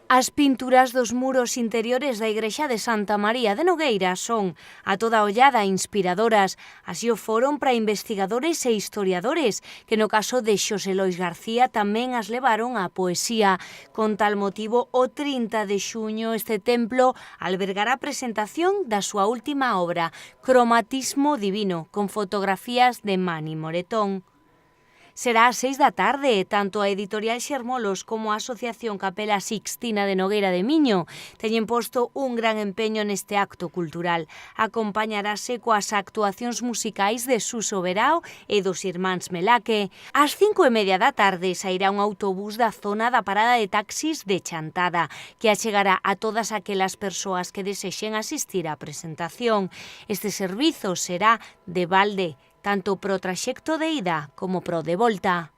As pinturas dos muros interiores da igrexa de Santa María de Nogueira son, a toda ollada, inspiradoras. Así o foron para investigadores e historiadores, que no caso de Xosé Lois García tamén as levaron á poesía. Con tal motivo, o 30 de xuño este templo albergará a presentación da súa última obra, Cromatismo Divino, con fotografías de Mani Moretón. Será ás 6 da tarde, tanto a Editorial Xermolos como a Asociación Capela Sixtina de Nogueira de Miño teñen posto un gran empeño neste acto cultural. Acompañarase coas actuacións musicais de Suso Verao e dos irmáns Melaque. Ás 5:30 da tarde sairá un autobús da zona da parada de taxis de Chantada, que achegará a todas aquelas persoas que desexen asistir á presentación. Este servizo será de balde, tanto pro traxecto de ida como pro de volta.